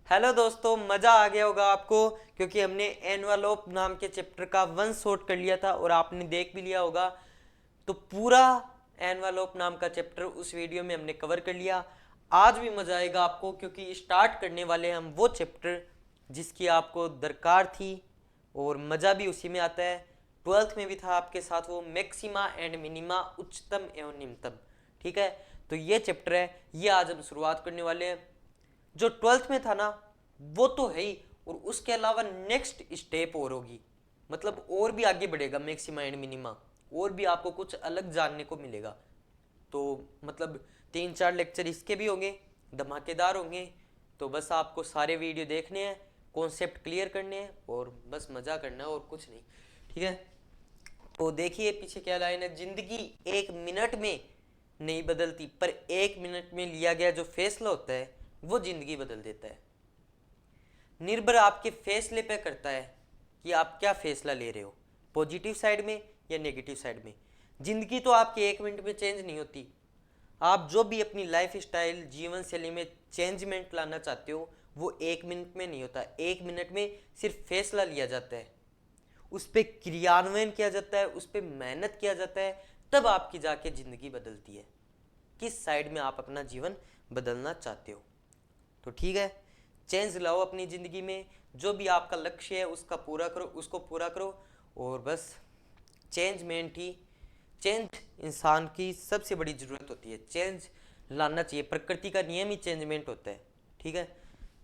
Hello दोस्तों, मज़ा आ गया होगा आपको क्योंकि हमने एनवेलोप नाम के चैप्टर का वन शॉट कर लिया था और आपने देख भी लिया होगा। तो पूरा एनवेलोप नाम का चैप्टर उस वीडियो में हमने कवर कर लिया। आज भी मज़ा आएगा आपको क्योंकि स्टार्ट करने वाले हम वो चैप्टर जिसकी आपको दरकार थी और मज़ा भी उसी में आता है। ट्वेल्थ में भी था आपके साथ वो मैक्सिमा एंड मिनिमा, उच्चतम एवं निम्नतम। ठीक है, तो ये चैप्टर है, ये आज हम शुरुआत करने वाले हैं। जो ट्वेल्थ में था ना वो तो है ही, और उसके अलावा नेक्स्ट स्टेप और होगी, मतलब और भी आगे बढ़ेगा मैक्सिमा एंड मिनिमा, और भी आपको कुछ अलग जानने को मिलेगा। तो मतलब 3-4 लेक्चर इसके भी होंगे, धमाकेदार होंगे। तो बस आपको सारे वीडियो देखने हैं, कॉन्सेप्ट क्लियर करने हैं और बस मज़ा करना है और कुछ नहीं। ठीक है, तो देखिए पीछे क्या लाइन है। जिंदगी 1 मिनट में नहीं बदलती, पर 1 मिनट में लिया गया जो फैसला होता है वो जिंदगी बदल देता है। निर्भर आपके फैसले पे करता है कि आप क्या फैसला ले रहे हो, पॉजिटिव साइड में या नेगेटिव साइड में। जिंदगी तो आपके 1 मिनट में चेंज नहीं होती। आप जो भी अपनी लाइफ स्टाइल, जीवन शैली में चेंजमेंट लाना चाहते हो वो 1 मिनट में नहीं होता। 1 मिनट में सिर्फ फैसला लिया जाता है, उस पर क्रियान्वयन किया जाता है, उस पर मेहनत किया जाता है, तब आपकी जाके जिंदगी बदलती है किस साइड में आप अपना जीवन बदलना चाहते हो। तो ठीक है, चेंज लाओ अपनी ज़िंदगी में, जो भी आपका लक्ष्य है उसका पूरा करो, उसको पूरा करो। और बस चेंजमेंट ही, चेंज इंसान की सबसे बड़ी ज़रूरत होती है। चेंज लाना चाहिए, प्रकृति का नियम ही चेंजमेंट होता है। ठीक है,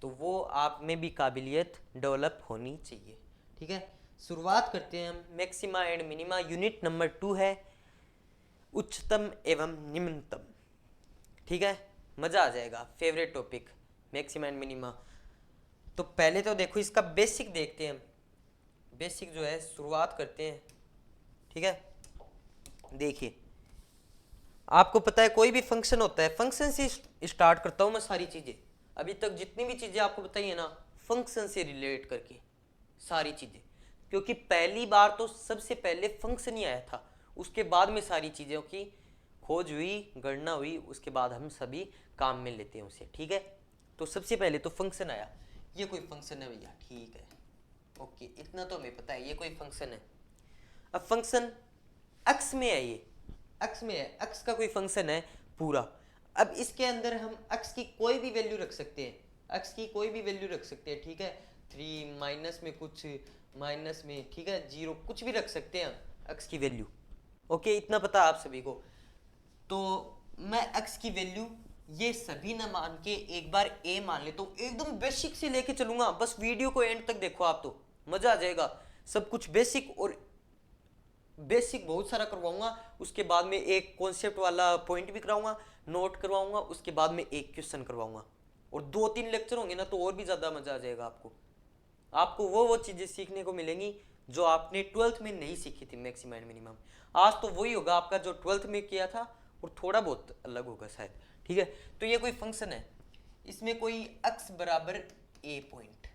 तो वो आप में भी काबिलियत डेवलप होनी चाहिए। ठीक है, शुरुआत करते हैं हम। Maxima and minima, unit number 2 है उच्चतम एवं निम्नतम। ठीक है, मज़ा आ जाएगा, favourite topic maxima and minima. तो पहले तो देखो इसका बेसिक देखते हैं हम। बेसिक जो है शुरुआत करते हैं। ठीक है, देखिए आपको पता है कोई भी फंक्शन होता है, फंक्शन से स्टार्ट करता हूँ मैं सारी चीज़ें। अभी तक जितनी भी चीज़ें आपको बताई है ना, फंक्शन से रिलेट करके सारी चीज़ें, क्योंकि पहली बार तो सबसे पहले फंक्शन ही आया था, उसके बाद में सारी चीज़ों की खोज हुई, गणना हुई, उसके बाद हम सभी काम में लेते हैं उसे। ठीक है, तो सबसे पहले तो फंक्शन आया। ये कोई फंक्शन है भैया, ठीक है, ओके, इतना तो हमें पता है ये कोई फंक्शन है। अब फंक्शन अक्स में है, ये अक्स में है, अक्स का कोई फंक्शन है पूरा। अब इसके अंदर हम अक्स की कोई भी वैल्यू रख सकते हैं, अक्स की कोई भी वैल्यू रख सकते हैं। ठीक है, 3 माइनस में कुछ, माइनस में, ठीक है, 0, कुछ भी रख सकते हैं अक्स की वैल्यू। ओके, इतना पता आप सभी को। तो मैं अक्स की वैल्यू ये सभी ना मान के एक बार ए मान लेता हूँ। एकदम बेसिक से लेके चलूंगा, बस वीडियो को एंड तक देखो आप, तो मजा आ जाएगा। सब कुछ बेसिक, और बेसिक बहुत सारा करवाऊंगा, उसके बाद में एक कॉन्सेप्ट वाला पॉइंट भी कराऊंगा, नोट करवाऊंगा, उसके बाद में एक क्वेश्चन करवाऊंगा, और 2-3 लेक्चर होंगे ना तो और भी ज़्यादा मज़ा आ जाएगा आपको। आपको वो चीज़ें सीखने को मिलेंगी जो आपने ट्वेल्थ में नहीं सीखी थी मैक्सिमम एंड मिनिमम। आज तो वही होगा आपका जो ट्वेल्थ में किया था, और थोड़ा बहुत अलग होगा शायद। ठीक है, तो ये कोई फंक्शन है, इसमें कोई x बराबर a पॉइंट।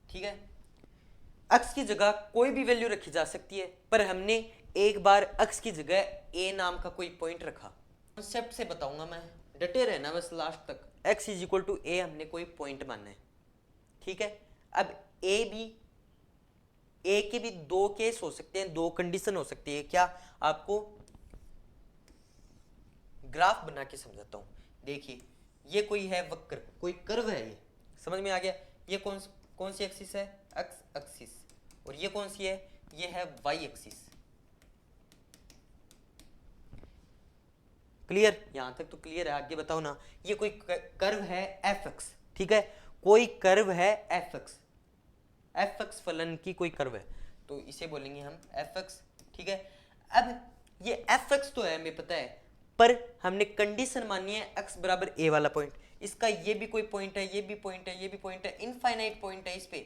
ठीक है, x की जगह कोई भी वैल्यू रखी जा सकती है, पर हमने एक बार x की जगह a नाम का कोई पॉइंट रखा। कॉन्सेप्ट से बताऊंगा मैं, डटे रहना बस लास्ट तक। x is equal to a हमने कोई पॉइंट मानना है। ठीक है, अब ए के भी 2 केस हो सकते हैं, 2 कंडीशन हो सकती है। क्या, आपको ग्राफ बना के समझाता हूं। देखिए ये कोई है वक्र, कोई कर्व है, ये समझ में आ गया। ये कौन सी एक्सिस है, एक्स एक्सिस, और ये कौन सी है, ये है वाई एक्सिस। क्लियर, यहां तक तो क्लियर है, आगे बताओ ना। ये कोई कर्व है एफ एक्स। ठीक है, कोई कर्व है एफ एक्स, एफ एक्स फलन की कोई कर्व है, तो इसे बोलेंगे हम एफ एक्स। ठीक है, अब ये एफ एक्स तो है हमें पता है, पर हमने कंडीशन मानी है x बराबर a वाला पॉइंट। इसका ये भी कोई पॉइंट है, ये भी पॉइंट है, ये भी पॉइंट है, इनफाइनाइट पॉइंट है, इस पे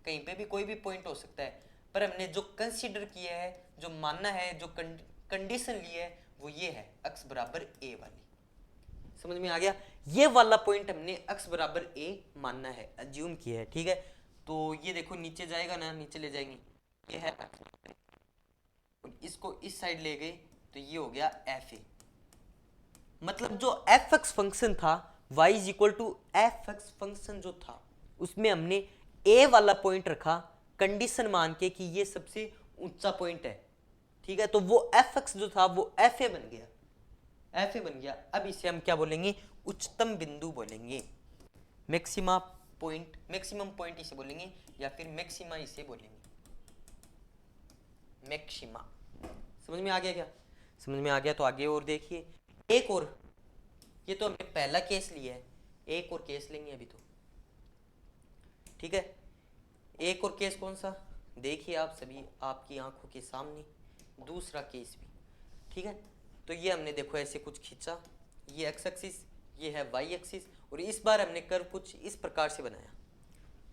कहीं पे भी कोई भी पॉइंट हो सकता है। पर हमने जो कंसीडर किया है, जो मानना है, जो कंडीशन ली है, वो ये है x बराबर a वाली। समझ में आ गया, ये वाला पॉइंट हमने x बराबर a मानना है, अज्यूम किया है। ठीक है, तो ये देखो नीचे जाएगा ना, नीचे ले जाएंगे, ये है, इसको इस साइड ले गए तो ये हो गया एफ ए। मतलब जो एफ एक्स फंक्शन था y is equal to F X function जो था उसमें हमने ए वाला पॉइंट रखा कंडीशन मान के कि ये सबसे ऊंचा पॉइंट है, ठीक है। तो वो एफ एक्स जो था वो एफ ए बन गया, एफ ए बन गया। अब इसे हम क्या बोलेंगे, उच्चतम बिंदु बोलेंगे, मैक्सिमा पॉइंट, मैक्सिमम पॉइंट इसे बोलेंगे या फिर मैक्सिमा इसे बोलेंगे, मैक्सिमा। समझ में आ गया क्या? समझ में आ गया तो आगे और देखिए एक और, ये तो हमने पहला केस लिया है, एक और केस लेंगे अभी तो, ठीक है। एक और केस कौन सा, देखिए आप सभी आपकी आंखों के सामने दूसरा केस भी, ठीक है। तो ये हमने देखो ऐसे कुछ खींचा, ये एक्स एक्सिस, ये है वाई एक्सिस, और इस बार हमने कर्व कुछ इस प्रकार से बनाया,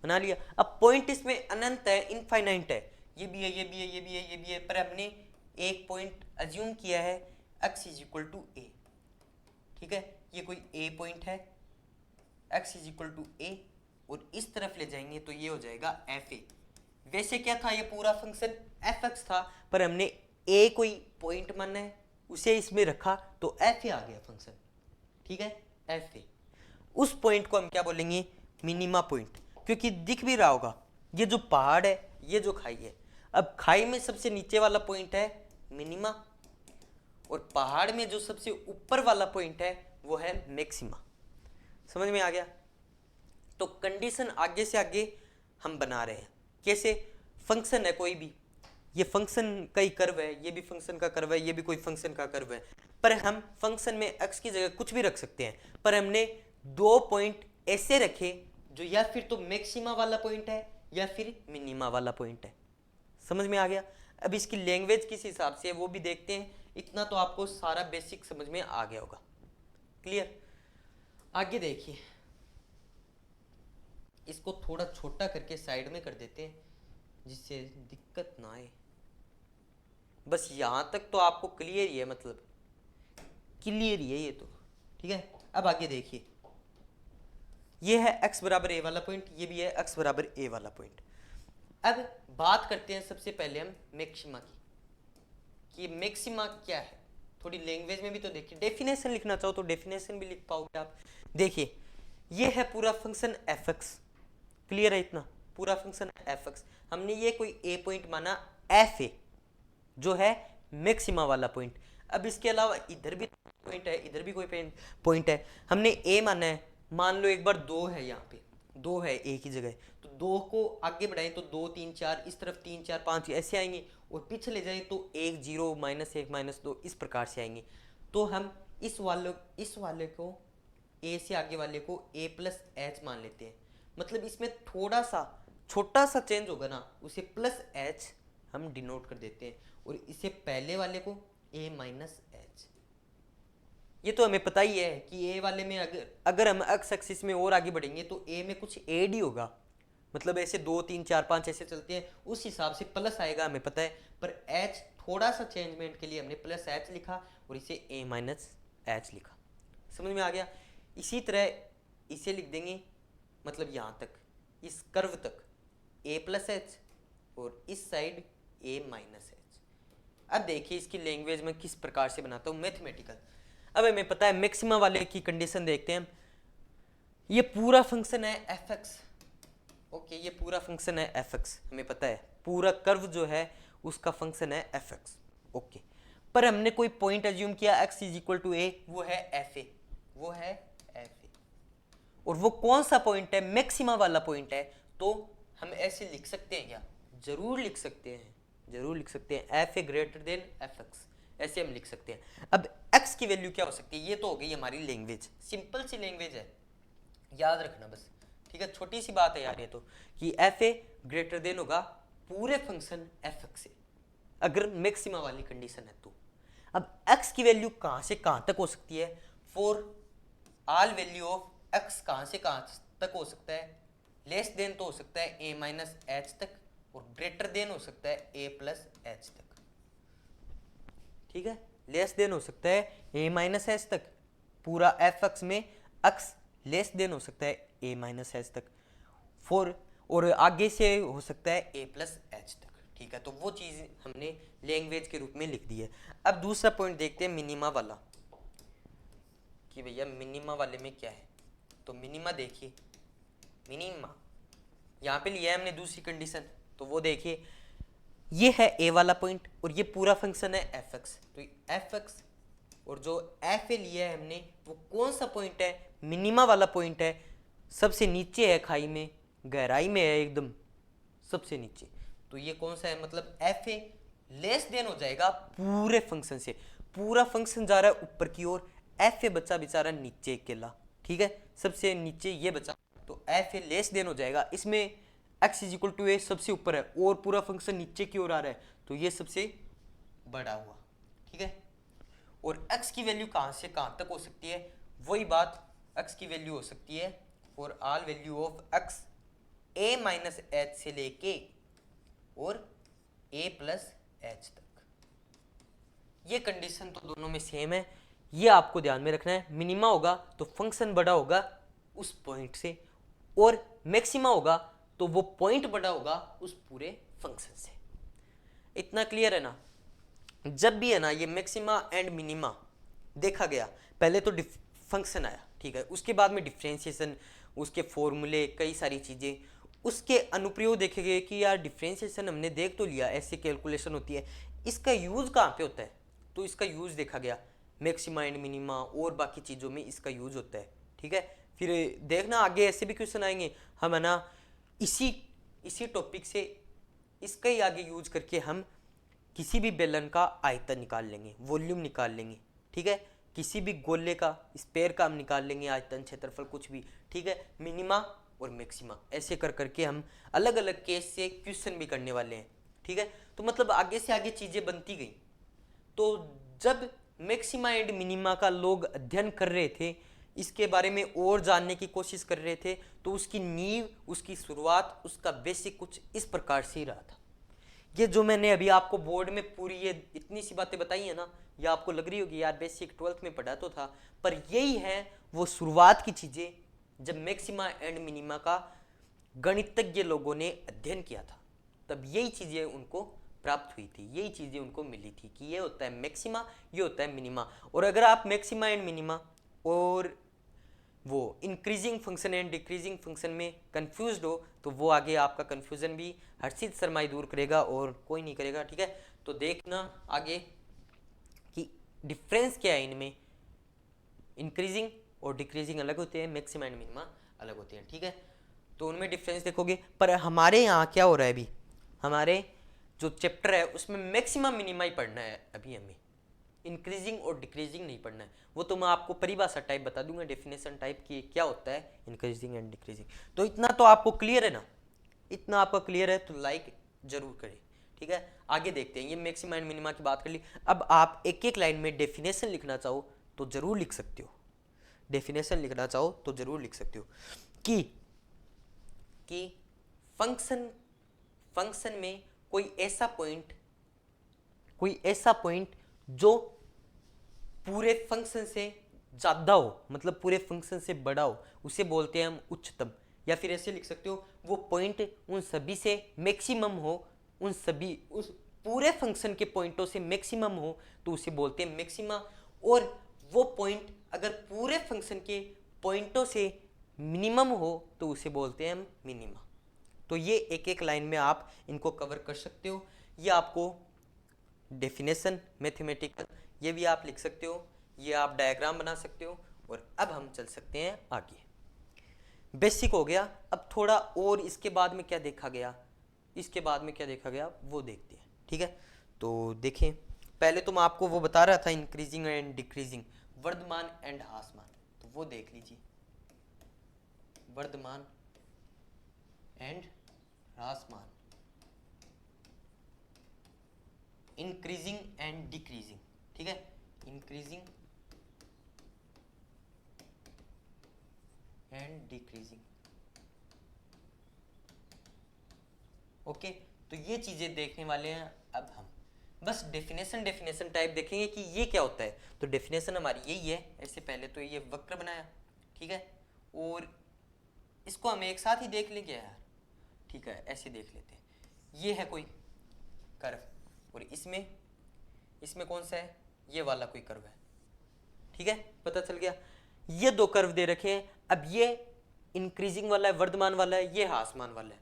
बना लिया। अब पॉइंट इसमें अनंत है, इनफाइनाइट है, ये भी है, ये भी है, ये भी है, ये भी है, पर हमने एक पॉइंट अज्यूम किया है x इज इक्वल टू ए, ठीक है। ये कोई ए पॉइंट है, x इज इक्वल टू ए, और इस तरफ ले जाएंगे तो ये हो जाएगा एफ ए। वैसे क्या था, ये पूरा फंक्शन एफ एक्स था, पर हमने ए कोई पॉइंट माना है, उसे इसमें रखा तो एफ ए आ गया फंक्शन, ठीक है, एफ ए। उस पॉइंट को हम क्या बोलेंगे, मिनिमा पॉइंट, क्योंकि दिख भी रहा होगा ये जो पहाड़ है, ये जो खाई है। अब खाई में सबसे नीचे वाला पॉइंट है मिनिमा, और पहाड़ में जो सबसे ऊपर वाला पॉइंट है वो है मैक्सिमा। समझ में आ गया? तो कंडीशन आगे से आगे हम बना रहे हैं, कैसे, फंक्शन है कोई भी, ये फंक्शन का ही कर्व है, ये भी फंक्शन का कर्व है, ये भी कोई फंक्शन का कर्व है, पर हम फंक्शन में x की जगह कुछ भी रख सकते हैं, पर हमने दो पॉइंट ऐसे रखे जो या फिर तो मैक्सिमा वाला पॉइंट है या फिर मिनिमा वाला पॉइंट है। समझ में आ गया? अब इसकी लैंग्वेज किस हिसाब से है वो भी देखते हैं, इतना तो आपको सारा बेसिक समझ में आ गया होगा, क्लियर। आगे देखिए, इसको थोड़ा छोटा करके साइड में कर देते हैं जिससे दिक्कत ना आए। बस यहाँ तक तो आपको क्लियर ही है, मतलब क्लियर ही है ये तो, ठीक है। अब आगे देखिए, ये है x बराबर a वाला पॉइंट, ये भी है x बराबर a वाला पॉइंट। अब बात करते हैं सबसे पहले हम मैक्सिमा की, कि मैक्सिमा क्या है, थोड़ी लैंग्वेज में भी तो देखिए, डेफिनेशन लिखना चाहो तो डेफिनेशन भी लिख पाओगे आप। देखिए ये है पूरा फंक्शन एफ एक्स, क्लियर है इतना, पूरा फंक्शन एफ एक्स, हमने ये कोई ए पॉइंट माना एफ ए जो है मैक्सिमा वाला पॉइंट। अब इसके अलावा इधर भी पॉइंट है, इधर भी कोई पॉइंट है, हमने ए माना है, मान लो एक बार दो है, यहाँ पे दो है ए की जगह, तो दो को आगे बढ़ाएं तो 2 3 4, इस तरफ 3 4 5 ऐसे आएंगे, और पीछे ले जाएं तो 1 0 -1 -2 इस प्रकार से आएंगे। तो हम इस वाले को ए से आगे वाले को a प्लस एच मान लेते हैं, मतलब इसमें थोड़ा सा छोटा सा चेंज होगा ना, उसे प्लस एच हम डिनोट कर देते हैं, और इसे पहले वाले को a माइनस एच। ये तो हमें पता ही है कि a वाले में अगर हम एक्स एक्सिस में और आगे बढ़ेंगे तो a में कुछ एड ही होगा, मतलब ऐसे 2 3 4 5 ऐसे चलते हैं, उस हिसाब से प्लस आएगा हमें पता है, पर h थोड़ा सा चेंजमेंट के लिए हमने प्लस एच लिखा और इसे a माइनस एच लिखा। समझ में आ गया? इसी तरह इसे लिख देंगे, मतलब यहाँ तक इस कर्व तक a प्लस एच और इस साइड a माइनस एच। अब देखिए इसकी लैंग्वेज में किस प्रकार से बनाता हूँ, मैथमेटिकल। अब हमें पता है मैक्सिमा वाले की कंडीशन देखते हैं, ये पूरा फंक्शन है एफ एक्स, ओके, ये पूरा फंक्शन है एफ एक्स, हमें पता है पूरा कर्व जो है उसका फंक्शन है एफ एक्स, ओके। पर हमने कोई पॉइंट अज्यूम किया x इज इक्वल टू ए, वो है एफ ए, वो है एफ ए, और वो कौन सा पॉइंट है, मैक्सिमा वाला पॉइंट है। तो हम ऐसे लिख सकते हैं क्या, जरूर लिख सकते हैं, जरूर लिख सकते हैं, F A greater then F x, ऐसे हम लिख सकते हैं। अब x की वैल्यू क्या हो सकती है, ये तो हो गई हमारी लैंग्वेज, सिंपल सी लैंग्वेज है, याद रखना बस, ठीक है, छोटी सी बात है यार ये तो, कि एफ ए ग्रेटर देन होगा पूरे फंक्शन एफ एक्स से, अगर मैक्सिमा वाली कंडीशन है तो। अब x की वैल्यू कहाँ से कहाँ तक हो सकती है, for all value of x कहाँ से कहाँ तक हो सकता है, लेस देन तो हो सकता है a माइनस एच तक, और ग्रेटर देन हो सकता है a प्लस एच तक, ठीक है, लेस देन हो सकता है a माइनस एच तक, पूरा एफ एक्स में x लेस देन हो सकता है a माइनस एच तक, फॉर और आगे से हो सकता है a प्लस एच तक, ठीक है। तो वो चीज़ हमने लैंग्वेज के रूप में लिख दी है। अब दूसरा पॉइंट देखते हैं मिनिमा वाला, कि भैया मिनिमा वाले में क्या है। तो मिनिमा देखिए, मिनिमा यहाँ पे लिया है हमने दूसरी कंडीशन, तो वो देखिए ये है ए वाला पॉइंट और ये पूरा फंक्शन है एफ एक्स। तो एफ एक्स और जो एफ ए लिया है हमने वो कौन सा पॉइंट है, मिनिमा वाला पॉइंट है, सबसे नीचे है खाई में, गहराई में है एकदम सबसे नीचे। तो ये कौन सा है, मतलब एफ ए लेस देन हो जाएगा पूरे फंक्शन से, पूरा फंक्शन जा रहा है ऊपर की ओर, एफ ए बच्चा बेचारा नीचे अकेला, ठीक है, सबसे नीचे ये बचा, तो एफ ए लेस देन हो जाएगा, इसमें एक्स इज इक्वल टू ए सबसे ऊपर है और पूरा फंक्शन नीचे की ओर आ रहा है, तो ये सबसे बड़ा हुआ, ठीक है। और x की वैल्यू कहाँ से कहाँ तक हो सकती है, वही बात x की वैल्यू हो सकती है for all value of x a minus H से लेके और a प्लस एच तक। ये कंडीशन तो दोनों में सेम है, ये आपको ध्यान में रखना है। मिनिमा होगा तो फंक्शन बड़ा होगा उस पॉइंट से, और मैक्सिमा होगा तो वो पॉइंट बड़ा होगा उस पूरे फंक्शन से। इतना क्लियर है ना। जब भी है ना ये मैक्सिमा एंड मिनिमा देखा गया, पहले तो फंक्शन आया, ठीक है, उसके बाद में डिफ्रेंशिएशन, उसके फॉर्मूले, कई सारी चीज़ें, उसके अनुप्रयोग देखे गए कि यार डिफ्रेंशिएशन हमने देख तो लिया, ऐसे कैलकुलेशन होती है, इसका यूज़ कहाँ पे होता है, तो इसका यूज़ देखा गया मैक्सिमा एंड मिनिमा और बाकी चीज़ों में इसका यूज़ होता है, ठीक है। फिर देखना आगे ऐसे भी क्वेश्चन आएंगे, हम है ना इसी टॉपिक से इसका ही आगे यूज करके हम किसी भी बेलन का आयतन निकाल लेंगे, वॉल्यूम निकाल लेंगे, ठीक है, किसी भी गोले का स्पेयर का हम निकाल लेंगे आयतन, क्षेत्रफल, कुछ भी, ठीक है। मिनिमा और मैक्सिमा ऐसे कर करके हम अलग अलग केस से क्वेश्चन भी करने वाले हैं, ठीक है। तो मतलब आगे से आगे चीज़ें बनती गई। तो जब मैक्सिमा एंड मिनिमा का लोग अध्ययन कर रहे थे, इसके बारे में और जानने की कोशिश कर रहे थे, तो उसकी नींव, उसकी शुरुआत, उसका बेसिक कुछ इस प्रकार से ही रहा था। ये जो मैंने अभी आपको बोर्ड में पूरी ये इतनी सी बातें बताई है ना, ये आपको लग रही होगी यार बेसिक 12th में पढ़ा तो था, पर यही है वो शुरुआत की चीज़ें जब मैक्सिमा एंड मिनिमा का गणितज्ञ लोगों ने अध्ययन किया था, तब यही चीज़ें उनको प्राप्त हुई थी, यही चीज़ें उनको मिली थी कि ये होता है मैक्सिमा, ये होता है मिनिमा। और अगर आप मैक्सिमा एंड मिनिमा और वो increasing function and decreasing function में कंफ्यूज्ड हो, तो वो आगे आपका कंफ्यूजन भी हर्षित शर्मा ही दूर करेगा और कोई नहीं करेगा, ठीक है। तो देखना आगे कि डिफरेंस क्या है इनमें, इंक्रीजिंग और डिक्रीजिंग अलग होते हैं, मैक्सिमा एंड मिनिमा अलग होते हैं, ठीक है। तो उनमें डिफरेंस देखोगे, पर हमारे यहाँ क्या हो रहा है अभी, हमारे जो चैप्टर है उसमें मैक्सिमा मिनिमा ही पढ़ना है अभी हमें, इंक्रीजिंग और डिक्रीजिंग नहीं पढ़ना है। वो तो मैं आपको परिभाषा टाइप बता दूंगा, डेफिनेशन टाइप की क्या होता है इंक्रीजिंग एंड डिक्रीजिंग। तो इतना तो आपको क्लियर है ना, इतना आपका क्लियर है तो लाइक जरूर करें, ठीक है। आगे देखते हैं, ये मैक्सिमा एंड मिनिमा की बात कर ली। अब आप एक एक लाइन में डेफिनेशन लिखना चाहो तो जरूर लिख सकते हो, डेफिनेशन लिखना चाहो तो जरूर लिख सकते हो कि फंक्शन में कोई ऐसा पॉइंट जो पूरे फंक्शन से ज़्यादा हो, मतलब पूरे फंक्शन से बड़ा हो, उसे बोलते हैं हम उच्चतम। या फिर ऐसे लिख सकते हो, वो पॉइंट उन सभी से मैक्सिमम हो, उस पूरे फंक्शन के पॉइंटों से मैक्सिमम हो तो उसे बोलते हैं मैक्सिमा। और वो पॉइंट अगर पूरे फंक्शन के पॉइंटों से मिनिमम हो तो उसे बोलते हैं हम मिनिमा। तो ये एक एक लाइन में आप इनको कवर कर सकते हो। ये आपको डेफिनेशन मैथमेटिकल ये भी आप लिख सकते हो, ये आप डायग्राम बना सकते हो। और अब हम चल सकते हैं आगे, बेसिक हो गया। अब थोड़ा और इसके बाद में क्या देखा गया, इसके बाद में क्या देखा गया वो देखते हैं, ठीक है। तो देखें, पहले तो मैं आपको वो बता रहा था इंक्रीजिंग एंड डिक्रीजिंग, वर्धमान एंड ह्रासमान, तो वो देख लीजिए, वर्धमान एंड ह्रासमान, इंक्रीजिंग एंड डिक्रीजिंग, ठीक है, इंक्रीजिंग एंड डिक्रीजिंग, ओके। तो ये चीजें देखने वाले हैं अब हम, बस डेफिनेशन टाइप देखेंगे कि ये क्या होता है। तो डेफिनेशन हमारी यही है, ऐसे पहले तो ये वक्र बनाया, ठीक है, और इसको हम एक साथ ही देख लेंगे यार, ठीक है, ऐसे देख लेते हैं। ये है कोई कर्व और इसमें कौन सा है, ये वाला कोई कर्व है, ठीक है, पता चल गया। ये दो कर्व दे रखे हैं। अब ये इंक्रीजिंग वाला है, वर्धमान वाला है, ये ह्रासमान वाला है।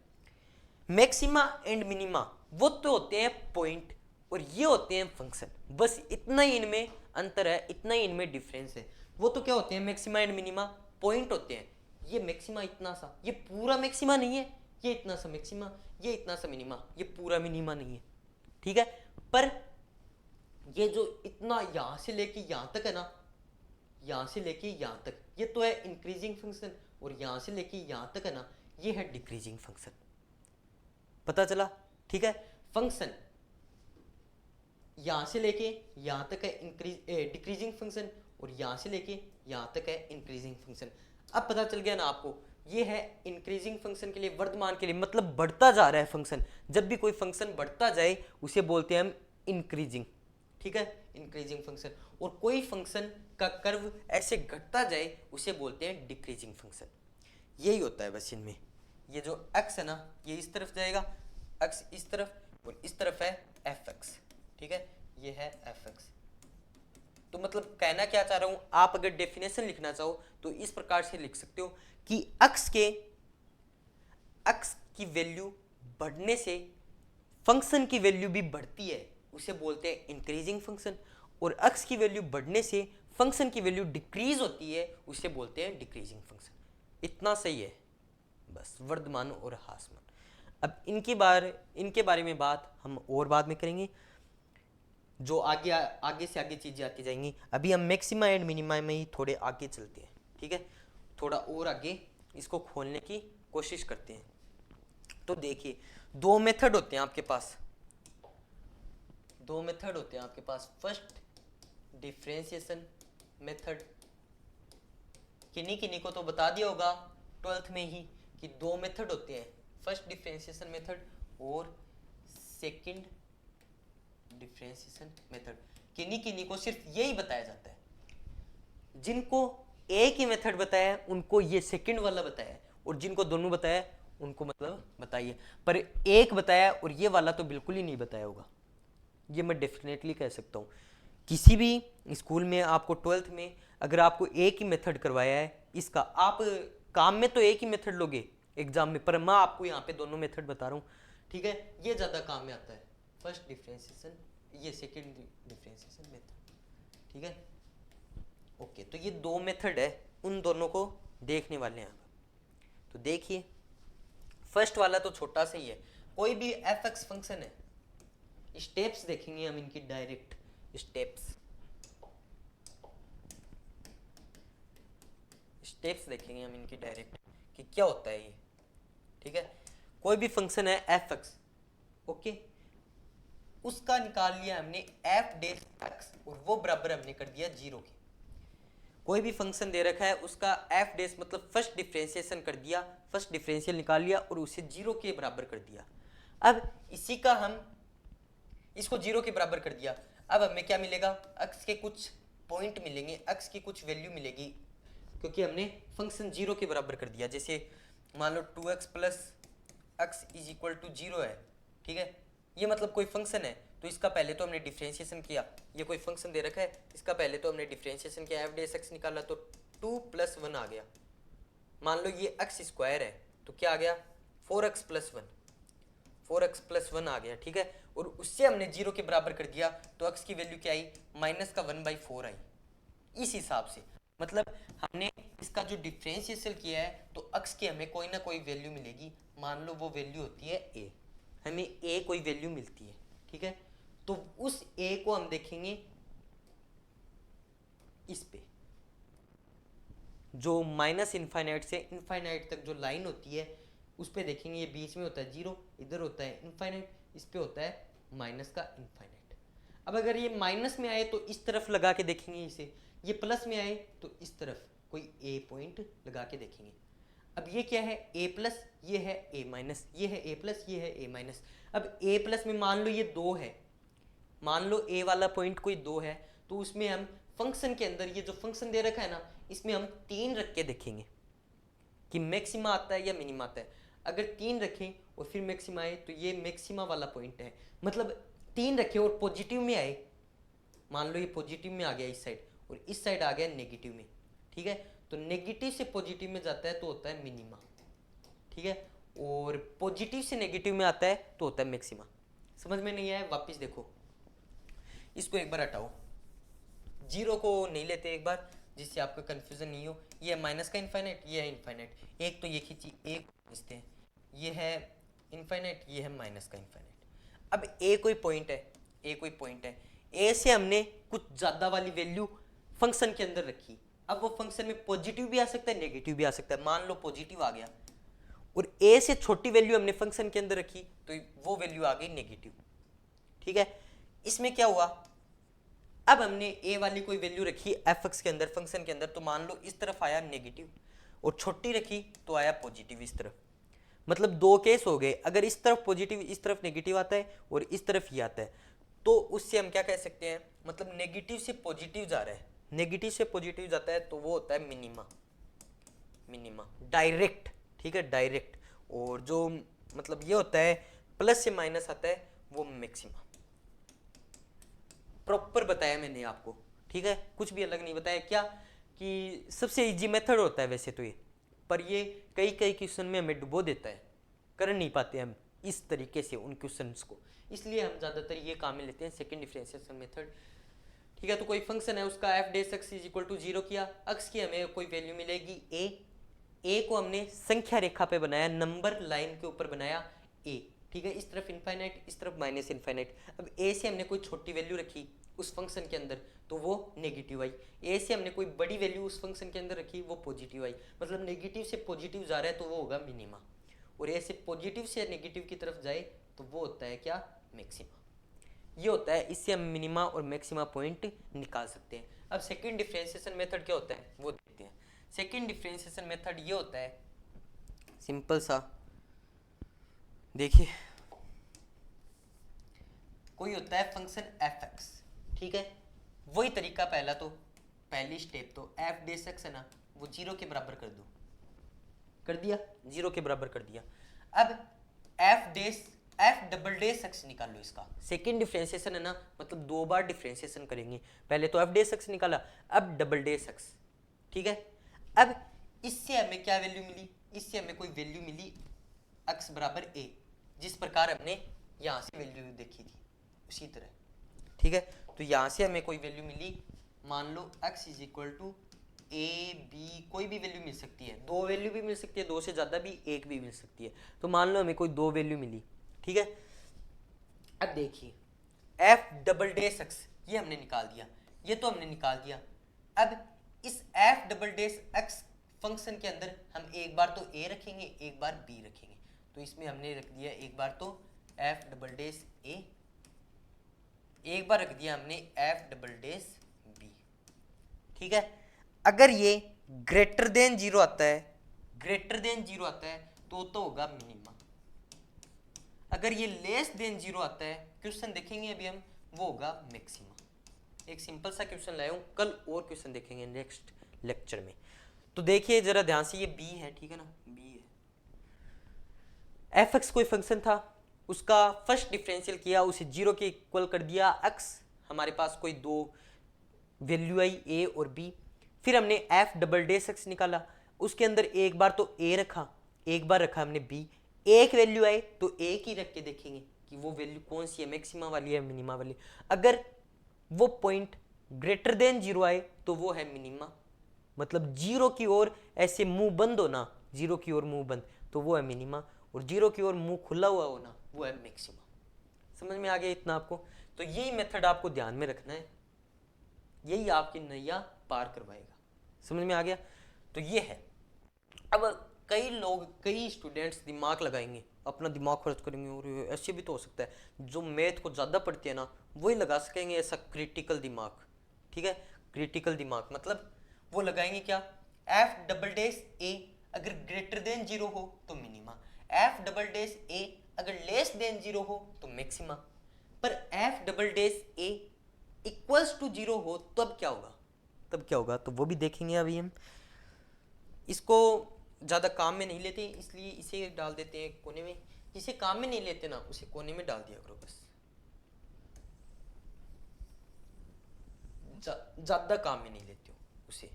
मैक्सिमा एंड मिनिमा वो तो होते हैं पॉइंट और ये होते हैं फंक्शन, बस इतना ही इनमें अंतर है, इतना ही इनमें डिफरेंस है। वो तो क्या होते हैं, मैक्सिमा एंड मिनिमा पॉइंट होते हैं। ये मैक्सिमा इतना सा, ये पूरा मैक्सिमा नहीं है, ये इतना सा मैक्सिमा, ये इतना सा मिनिमा, ये पूरा मिनिमा नहीं है, ठीक है। पर ये जो इतना यहां से लेके यहां तक है ना, यहां से लेके यहां तक, ये तो है इंक्रीजिंग फंक्शन, और यहां से लेके यहां तक है ना, ये है डिक्रीजिंग फंक्शन। पता चला, ठीक है। फंक्शन यहां से लेके यहां तक है डिक्रीजिंग फंक्शन, और यहां से लेके यहां तक है इंक्रीजिंग फंक्शन। अब पता चल गया ना आपको, ये है इंक्रीजिंग फंक्शन के लिए, वर्धमान के लिए, मतलब बढ़ता जा रहा है फंक्शन। जब भी कोई फंक्शन बढ़ता जाए उसे बोलते हैं हम इंक्रीजिंग, ठीक है, इंक्रीजिंग फंक्शन। और कोई फंक्शन का कर्व ऐसे घटता जाए उसे बोलते हैं डिक्रीजिंग फंक्शन। यही होता है बस इनमें। ये जो x है ना, ये इस तरफ जाएगा, x इस तरफ, और इस तरफ है fx, ठीक है, ये है fx। तो मतलब कहना क्या चाह रहा हूं, आप अगर डेफिनेशन लिखना चाहो तो इस प्रकार से लिख सकते हो कि x की वैल्यू बढ़ने से फंक्शन की वैल्यू भी बढ़ती है, उसे बोलते हैं इंक्रीजिंग फंक्शन। और x की वैल्यू बढ़ने से फंक्शन की वैल्यू डिक्रीज होती है, उसे बोलते हैं डिक्रीजिंग फंक्शन। इतना सही है बस, वर्धमान और ह्रासमान। अब इनके बारे में बात हम और बाद में करेंगे, जो आगे से आगे चीजें आती जाएंगी। अभी हम मैक्सिमा एंड मिनिमा में ही थोड़े आगे चलते हैं, ठीक है, थोड़ा और आगे इसको खोलने की कोशिश करते हैं। तो देखिए, दो मेथड होते हैं आपके पास, फर्स्ट डिफरेंशिएशन मेथड। किन्हीं को तो बता दिया होगा 12th में ही कि दो मेथड होते हैं, फर्स्ट डिफरेंशिएशन मेथड और सेकंड डिफरेंशिएशन मेथड। किन्हीं को सिर्फ यही बताया जाता है, जिनको एक ही मेथड बताया है उनको ये सेकंड वाला बताया है, और जिनको दोनों बताया है उनको मतलब बताइए। पर एक बताया और ये वाला तो बिल्कुल ही नहीं बताया होगा, ये मैं डेफिनेटली कह सकता हूँ। किसी भी स्कूल में आपको 12th में अगर आपको एक ही मेथड करवाया है इसका, आप काम में तो एक ही मेथड लोगे एग्जाम में, पर मैं आपको यहाँ पे दोनों मेथड बता रहा हूँ, ठीक है। ये ज़्यादा काम में आता है, फर्स्ट डिफरेंशिएशन, ये सेकंड डिफरेंशिएशन मेथड, ठीक है। ओके, तो ये दो मेथड है, उन दोनों को देखने वाले हैं आप। तो देखिए, फर्स्ट वाला तो छोटा सा ही है, कोई भी fx फंक्शन है, स्टेप्स देखेंगे हम इनकी डायरेक्ट स्टेप्स देखेंगे हम इनकी डायरेक्ट कि क्या होता है ये, ठीक है। कोई भी फंक्शन है fx, ओके, उसका निकाल लिया हमने f डेश x, और वो बराबर हमने कर दिया 0 के। कोई भी फंक्शन दे रखा है, उसका f डेश मतलब फर्स्ट डिफरेंशिएशन कर दिया, फर्स्ट डिफरेंशियल निकाल लिया और उसे 0 के बराबर कर दिया। अब इसी का हम इसको 0 के बराबर कर दिया, अब हमें क्या मिलेगा, x के कुछ पॉइंट मिलेंगे, x की कुछ वैल्यू मिलेगी, क्योंकि हमने फंक्शन 0 के बराबर कर दिया। जैसे मान लो 2x plus x is equal to 0 है, ठीक है, ये मतलब कोई फंक्शन है, तो इसका पहले तो हमने डिफरेंशिएशन किया, ये कोई फंक्शन दे रखा है, इसका पहले तो हमने डिफरेंशिएशन किया, f डेश x निकाला तो 2 प्लस 1 आ गया। मान लो ये x स्क्वायर है, तो क्या आ गया, 4x प्लस 1 आ गया, ठीक है। और उससे हमने 0 के बराबर कर दिया, तो x की वैल्यू क्या आई, माइनस का 1/4 आई। इस हिसाब से मतलब हमने इसका जो डिफरेंशिएशन किया है, तो x की हमें कोई ना कोई वैल्यू मिलेगी, मान लो वो वैल्यू होती है a, हमें a कोई वैल्यू मिलती है, ठीक है। तो उस a को हम देखेंगे इस पे, जो माइनस इनफाइनाइट से इनफाइनाइट तक जो लाइन होती है उस पे देखेंगे, ये बीच में होता है 0, इधर होता है इनफाइनाइट, इस पे होता है माइनस का इनफाइनाइट। अब अगर ये माइनस में आए तो इस तरफ लगा के देखेंगे इसे, ये प्लस में आए तो इस तरफ कोई a पॉइंट लगा के देखेंगे। अब ये क्या है, a प्लस, ये है a माइनस, ये है a प्लस, ये है a माइनस। अब a प्लस में मान लो ये 2 है, मान लो a वाला पॉइंट कोई 2 है, तो उसमें हम फंक्शन के अंदर ये जो फंक्शन दे रखा है ना, इसमें हम 3 रख के देखेंगे कि मैक्सिमा आता है या मिनिमा आता है। अगर 3 रखें और फिर मैक्सिमा आए तो ये मैक्सिमा वाला पॉइंट है, मतलब 3 रखें और पॉजिटिव में आए, मान लो ये पॉजिटिव में आ गया इस साइड और इस साइड आ गया नेगेटिव में, ठीक है, तो नेगेटिव से पॉजिटिव में जाता है तो होता है मिनिमा, ठीक है, और पॉजिटिव से नेगेटिव में आता है तो होता है मैक्सिमा। समझ में नहीं आया, वापस देखो, इसको एक बार हटाओ, जीरो को नहीं लेते एक बार, जिससे आपका कंफ्यूजन नहीं हो। ये है माइनस का इनफाइनाइट, ये है इनफाइनाइट, एक तो ये खींची, एक खींचते हैं, ये है इनफाइनाइट, ये है माइनस का इनफाइनाइट। अब ए कोई पॉइंट है, ए कोई पॉइंट है, ए से हमने कुछ ज़्यादा वाली वैल्यू फंक्शन के अंदर रखी। अब वो फंक्शन में पॉजिटिव भी आ सकता है, नेगेटिव भी आ सकता है। मान लो पॉजिटिव आ गया और ए से छोटी वैल्यू हमने फंक्शन के अंदर रखी तो वो वैल्यू आ गई नेगेटिव, ठीक है। इसमें क्या हुआ, अब हमने ए वाली कोई वैल्यू रखी एफ एक्स के अंदर, फंक्शन के अंदर, तो मान लो इस तरफ आया नेगेटिव, और छोटी रखी तो आया पॉजिटिव इस तरफ। मतलब दो केस हो गए, अगर इस तरफ पॉजिटिव इस तरफ नेगेटिव आता है और इस तरफ ये आता है, तो उससे हम क्या कह सकते हैं, मतलब नेगेटिव से पॉजिटिव जा रहा है, नेगेटिव से पॉजिटिव जाता है तो वो होता है मिनिमा, मिनिमा डायरेक्ट, ठीक है, डायरेक्ट। और जो मतलब ये होता है प्लस से माइनस आता है वो मैक्सिमा। प्रॉपर बताया मैंने आपको, ठीक है, कुछ भी अलग नहीं बताया। क्या कि सबसे इजी मेथड होता है वैसे तो ये, पर ये कई कई क्वेश्चन में हमें डुबो देता है, कर नहीं पाते हम इस तरीके से उन क्वेश्चंस को, इसलिए हम ज़्यादातर ये काम में लेते हैं सेकंड डिफरेंशिएशन मेथड, ठीक है। तो कोई फंक्शन है, उसका F dash x is equal to 0 किया, एक्स की हमें कोई वैल्यू मिलेगी ए को हमने संख्या रेखा पे बनाया, नंबर लाइन के ऊपर बनाया ए, ठीक है, इस तरफ इनफाइनाइट, इस तरफ माइनस इनफाइनाइट। अब ए से हमने कोई छोटी वैल्यू रखी उस फंक्शन के अंदर तो वो नेगेटिव आई, ए से हमने कोई बड़ी वैल्यू उस फंक्शन के अंदर रखी वो पॉजिटिव आई, मतलब नेगेटिव से पॉजिटिव जा रहा है तो वो होगा मिनिमा, और ए से पॉजिटिव से नेगेटिव की तरफ जाए तो वो होता है क्या, मैक्सिमा। ये होता है, इससे हम मिनिमा और मैक्सिमा पॉइंट निकाल सकते हैं। अब सेकंड डिफरेंशिएशन मेथड क्या होता है वो देखते हैं। सेकंड डिफरेंशिएशन मेथड ये होता है सिंपल सा, देखिए कोई होता है फंक्शन एफ एक्स, ठीक है, वही तरीका पहला, तो पहली स्टेप तो एफ डेस एक्स है ना, वो 0 के बराबर कर दो, कर दिया, 0 के बराबर कर दिया। अब एफ डबल डेस एक्स निकाल लो, इसका सेकंड डिफरेंशिएशन है ना, मतलब दो बार डिफरेंशिएशन करेंगे, पहले तो एफ डेस एक्स निकाला, अब डबल डेस एक्स, ठीक है। अब इससे हमें क्या वैल्यू मिली, इससे हमें कोई वैल्यू मिली एक्स बराबर ए, जिस प्रकार हमने यहाँ से वैल्यू देखी थी उसी तरह, ठीक है। तो यहाँ से हमें कोई वैल्यू मिली, मान लो x is equal to A B, कोई भी वैल्यू मिल सकती है, दो वैल्यू भी मिल सकती है, दो से ज़्यादा भी, एक भी मिल सकती है, तो मान लो हमें कोई दो वैल्यू मिली, ठीक है। अब देखिए एफ डबल डेस एक्स ये हमने निकाल दिया, ये तो हमने निकाल दिया। अब इस F double dash x function के अंदर हम एक बार तो ए रखेंगे, एक बार बी रखेंगे, तो इसमें हमने रख दिया एक बार तो एफ डबल डेस ए, एक बार रख दिया हमने एफ डबल डेस बी, ठीक है। अगर ये ग्रेटर देन 0 आता है, ग्रेटर देन 0 आता है तो होगा मिनिमा, अगर ये लेस देन 0 आता है, क्वेश्चन देखेंगे अभी हम, वो होगा मैक्सिमा। एक सिंपल सा क्वेश्चन लाया हूँ, कल और क्वेश्चन देखेंगे नेक्स्ट लेक्चर में। तो देखिए जरा ध्यान से, ये बी है, ठीक है ना, बी है, एफ एक्स कोई फंक्शन था, उसका फर्स्ट डिफरेंशियल किया, उसे 0 के इक्वल कर दिया, एक्स हमारे पास कोई दो वैल्यू आई ए और बी, फिर हमने एफ डबल डेस एक्स निकाला, उसके अंदर एक बार तो ए रखा, एक बार रखा हमने बी, एक वैल्यू आए तो एक ही रख के देखेंगे कि वो वैल्यू कौन सी है, मैक्सिमा वाली है मिनिमा वाली। अगर वो पॉइंट ग्रेटर देन 0 आए तो वो है मिनिमा, मतलब 0 की ओर ऐसे मुंह बंद होना, 0 की ओर मुंह बंद, तो वो है मिनिमा, और 0 की ओर मुंह खुला हुआ होना वो है मैक्सिमा। समझ में आ गया इतना आपको? तो यही मेथड आपको ध्यान में रखना है, यही आपकी नैया पार करवाएगा। समझ में आ गया? तो ये है। अब कई लोग, कई स्टूडेंट्स दिमाग लगाएंगे, अपना दिमाग खर्च करेंगे, और ऐसे भी तो हो सकता है जो मैथ को ज़्यादा पढ़ते हैं ना वही लगा सकेंगे ऐसा क्रिटिकल दिमाग, ठीक है। क्रिटिकल दिमाग मतलब वो लगाएंगे क्या, एफ डबल डेस ए अगर ग्रेटर देन 0 हो तो minima, F double dash A अगर लेस देन 0 हो तो मैक्सिमा, पर F double dash A equals to 0 हो तब क्या होगा, तब क्या होगा, तो वो भी देखेंगे अभी हम। इसको ज़्यादा काम में नहीं लेते इसलिए इसे डाल देते हैं कोने में, जिसे काम में नहीं लेते ना उसे कोने में डाल दिया करो बस, ज़्यादा काम में नहीं लेते हो उसे,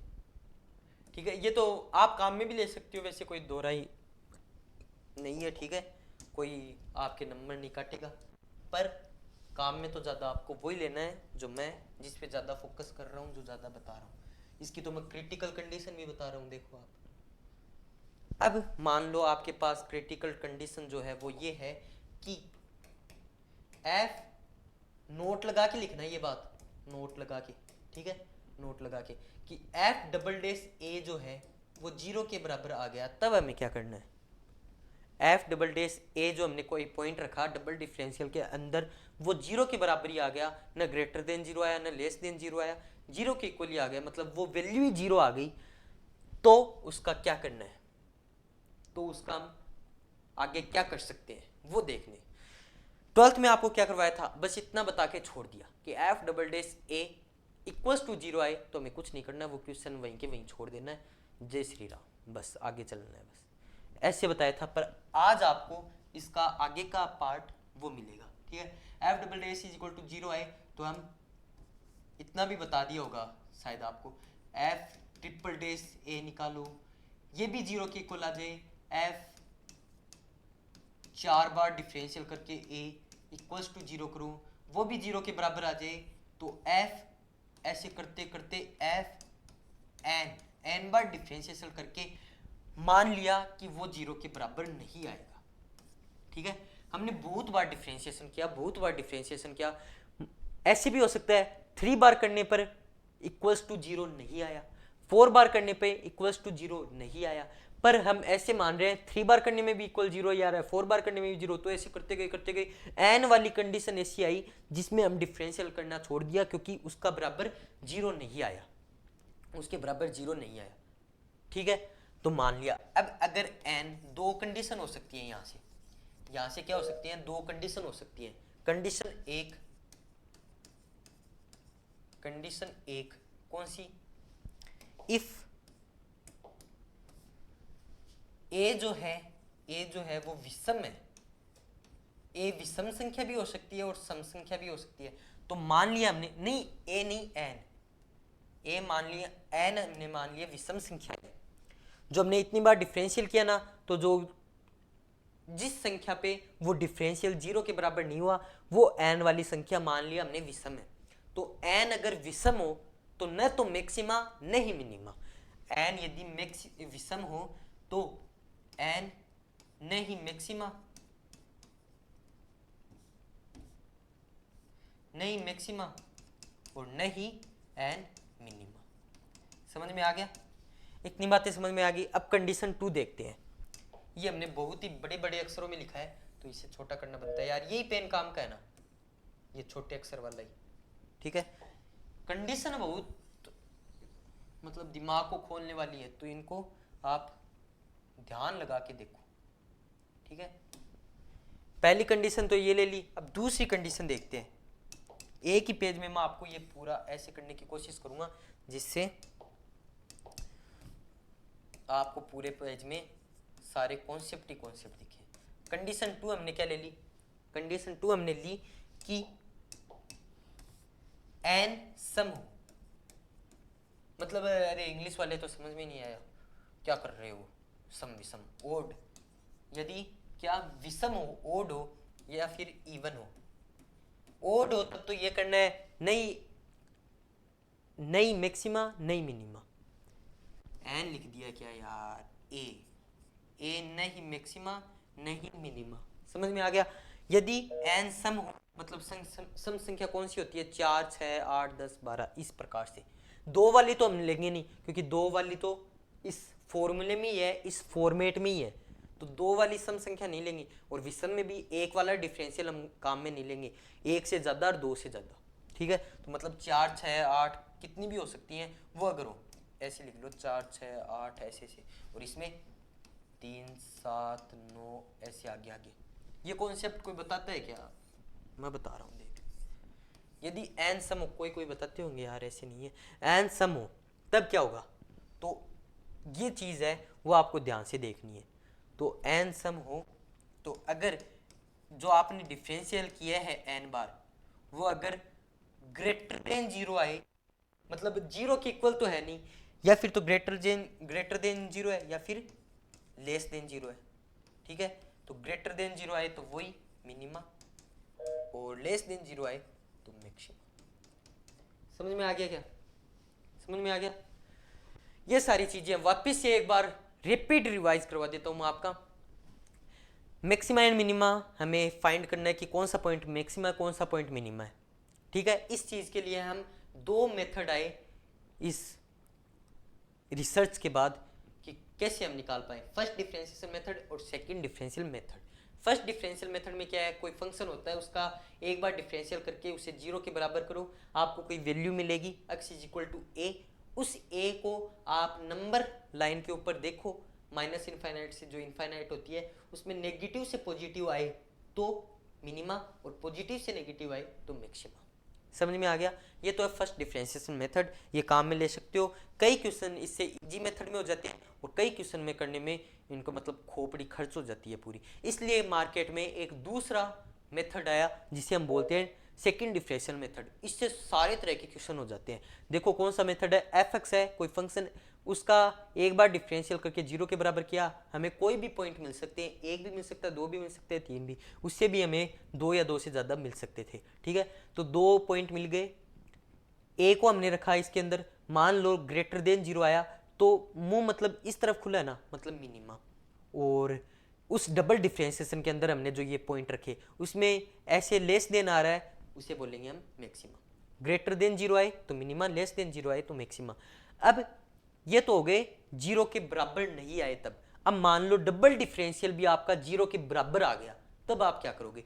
ठीक है, ये तो आप काम में भी ले सकते हो, वैसे कोई दोहराई नहीं है। ठीक है, कोई आपके नंबर नहीं काटेगा, पर काम में तो ज़्यादा आपको वही लेना है जो मैं जिस पे ज़्यादा फोकस कर रहा हूँ, जो ज़्यादा बता रहा हूँ। इसकी तो मैं क्रिटिकल कंडीशन भी बता रहा हूँ, देखो आप। अब मान लो आपके पास क्रिटिकल कंडीशन जो है वो ये है कि एफ, नोट लगा के लिखना है ये बात, नोट लगा के, ठीक है, नोट लगा के कि एफ डबल डेश ए जो है वो 0 के बराबर आ गया, तब हमें क्या करना है, एफ डबल डेश ए जो हमने कोई पॉइंट रखा डबल डिफरेंशियल के अंदर, वो 0 के बराबर ही आ गया, ना ग्रेटर देन 0 आया ना लेस देन 0 आया, 0 के इक्वल ही आ गया, मतलब वो वैल्यू ही 0 आ गई। तो उसका क्या करना है, तो उसका हम आगे क्या कर सकते हैं वो देखने। 12th में आपको क्या करवाया था, बस इतना बता के छोड़ दिया कि F double dash A equals to 0 आए तो हमें कुछ नहीं करना, वो क्वेश्चन वहीं के वहीं छोड़ देना है, जय श्री राम, बस आगे चलना है, बस ऐसे बताया था। पर आज आपको इसका आगे का पार्ट वो मिलेगा, ठीक है। F double dash is equal to 0 आए तो हम इतना भी बता दिया होगा शायद आपको, एफ ट्रिपल डेश ए निकालो, ये भी 0 के इक्वल आ जाए, एफ 4 बार डिफरेंशियल करके ए इक्वल्स टू 0 करूँ, वो भी 0 के बराबर आ जाए, तो एफ ऐसे करते करते एफ एन बार डिफरेंशिएशन करके मान लिया कि वो 0 के बराबर नहीं आएगा, ठीक है। हमने बहुत बार डिफरेंशिएशन किया, बहुत बार डिफरेंशिएशन किया, ऐसे भी हो सकता है 3 बार करने पर इक्वल्स टू 0 नहीं आया, 4 बार करने पे इक्वल्स टू 0 नहीं आया, पर हम ऐसे मान रहे हैं 3 बार करने में भी इक्वल 0 ही आ रहा है, 4 बार करने में भी 0, तो ऐसे करते गए एन वाली कंडीशन ऐसी आई जिसमें हम डिफरेंशियल करना छोड़ दिया क्योंकि उसका बराबर 0 नहीं आया, उसके बराबर 0 नहीं आया, ठीक है। तो मान लिया, अब अगर एन, दो कंडीशन हो सकती है, यहाँ से क्या हो सकती है, दो कंडीशन हो सकती है। कंडीशन एक कौन सी, इफ ए जो है वो विषम है, ए विषम संख्या भी हो सकती है और सम संख्या भी हो सकती है, तो मान लिया हमने, नहीं ए नहीं एन, ए मान लिया, एन हमने मान लिया विषम संख्या है, जो हमने इतनी बार डिफरेंशियल किया ना, तो जो जिस संख्या पे वो डिफरेंशियल 0 के बराबर नहीं हुआ वो एन वाली संख्या मान लिया हमने विषम है। तो एन अगर विषम हो तो न तो मैक्सिमा न ही मिनिमा, एन यदि विषम हो तो एन न ही मैक्सिमा और न ही एन मिनिमा। समझ में आ गया, इतनी बातें समझ में आ गई। अब कंडीशन 2 देखते हैं, ये हमने बहुत ही बड़े बड़े अक्षरों में लिखा है तो इसे छोटा करना बनता है यार, यही पेन काम का है ना, ये छोटे अक्षर वाला ही, ठीक है। कंडीशन बहुत मतलब दिमाग को खोलने वाली है, तो इनको आप ध्यान लगा के देखो, ठीक है। पहली कंडीशन तो ये ले ली, अब दूसरी कंडीशन देखते हैं। एक ही पेज में मैं आपको ये पूरा ऐसे करने की कोशिश करूंगा जिससे आपको पूरे पेज में सारे कॉन्सेप्ट दिखे। कंडीशन 2 हमने क्या ले ली, कंडीशन 2 हमने ली कि एन सम हो, मतलब अरे इंग्लिश वाले तो समझ में नहीं आया, क्या कर रहे हो, सम विषम ओड, यदि क्या विषम हो, ओड हो या फिर इवन हो, ओड हो तब तो ये करना है नई मैक्सिमा नई मिनिमा, एन लिख दिया क्या यार, ए नहीं मैक्सिमा नहीं मिनिमा, समझ में आ गया। यदि एन सम हो मतलब सम संख्या कौन सी होती है, 4 6 8 10 12 इस प्रकार से। दो वाली तो हम लेंगे नहीं क्योंकि दो वाली तो इस फॉर्मूले में ही है, इस फॉर्मेट में ही है, तो दो वाली सम संख्या नहीं लेंगे। और विषम में भी एक वाला डिफरेंशियल हम काम में नहीं लेंगे, एक से ज़्यादा और दो से ज़्यादा, ठीक है। तो मतलब 4 6 8 कितनी भी हो सकती हैं वो, अगर हो ऐसे लिख लो 4 6 8 ऐसे, और इसमें 3 7 9 ऐसे आगे। ये कॉन्सेप्ट कोई बताता है क्या, मैं बता रहा हूँ देख। यदि एन सम हो, कोई बताते होंगे यार ऐसे नहीं है, एन सम हो तब क्या होगा, तो ये चीज़ है वो आपको ध्यान से देखनी है। तो एन सम हो तो अगर जो आपने डिफरेंशियल किया है एन बार, वो अगर ग्रेटर देन 0 आए, मतलब 0 के इक्वल तो है नहीं, या फिर तो ग्रेटर देन जीरो है या फिर लेस देन जीरो है, ठीक है। तो ग्रेटर देन जीरो आए तो वही मिनिमा और लेस देन जीरो आए तो मैक्सिमा। समझ में आ गया क्या? समझ में आ गया? ये सारी चीजें वापस से एक बार रिपीट रिवाइज करवा देता हूं मैं आपका। मैक्सिमा एंड मिनिमा हमें फाइंड करना है कि कौन सा पॉइंट मैक्सिमा कौन सा पॉइंट मिनिमा है, ठीक है। इस चीज के लिए हम दो मेथड आए इस रिसर्च के बाद कि कैसे हम निकाल पाए, फर्स्ट डिफरेंशिएशन मेथड और second differential method. First differential method में क्या है, कोई फंक्शन होता है उसका एक बार डिफरेंशियल करके उसे जीरो के बराबर करो, आपको कोई वैल्यू मिलेगी x इज इक्वल टू ए। उस a को आप नंबर लाइन के ऊपर देखो, माइनस इनफाइनाइट से जो इनफाइनाइट होती है उसमें नेगेटिव से पॉजिटिव आए तो मिनिमा और पॉजिटिव से नेगेटिव आए तो मैक्सिमा। समझ में आ गया? ये तो है फर्स्ट डिफरेंशिएशन मेथड, ये काम में ले सकते हो। कई क्वेश्चन इससे इजी मेथड में हो जाते हैं और कई क्वेश्चन में करने में इनको मतलब खोपड़ी खर्च हो जाती है पूरी। इसलिए मार्केट में एक दूसरा मेथड आया जिसे हम बोलते हैं सेकंड डिफरेंशियल मेथड। इससे सारे तरह के क्वेश्चन हो जाते हैं। देखो कौन सा मेथड है, एफ एक्स है कोई फंक्शन, उसका एक बार डिफरेंशियल करके जीरो के बराबर किया, हमें कोई भी पॉइंट मिल सकते हैं, एक भी मिल सकता है, दो भी मिल सकते हैं, तीन भी, उससे भी हमें दो या दो से ज़्यादा मिल सकते थे, ठीक है। तो दो पॉइंट मिल गए, ए को हमने रखा इसके अंदर, मान लो ग्रेटर देन जीरो आया तो मुंह मतलब इस तरफ खुला है ना, मतलब मिनिमा। और उस डबल डिफरेंशिएशन के अंदर हमने जो ये पॉइंट रखे उसमें ऐसे लेस देन आ रहा है, उसे बोलेंगे हम मैक्सिमा। ग्रेटर देन जीरो आए तो मिनिमा, लेस देन जीरो आए तो मैक्सिमा। अब ये तो हो गए जीरो के बराबर नहीं आए तब। अब मान लो डबल डिफरेंशियल भी आपका जीरो के बराबर आ गया, तब आप क्या करोगे?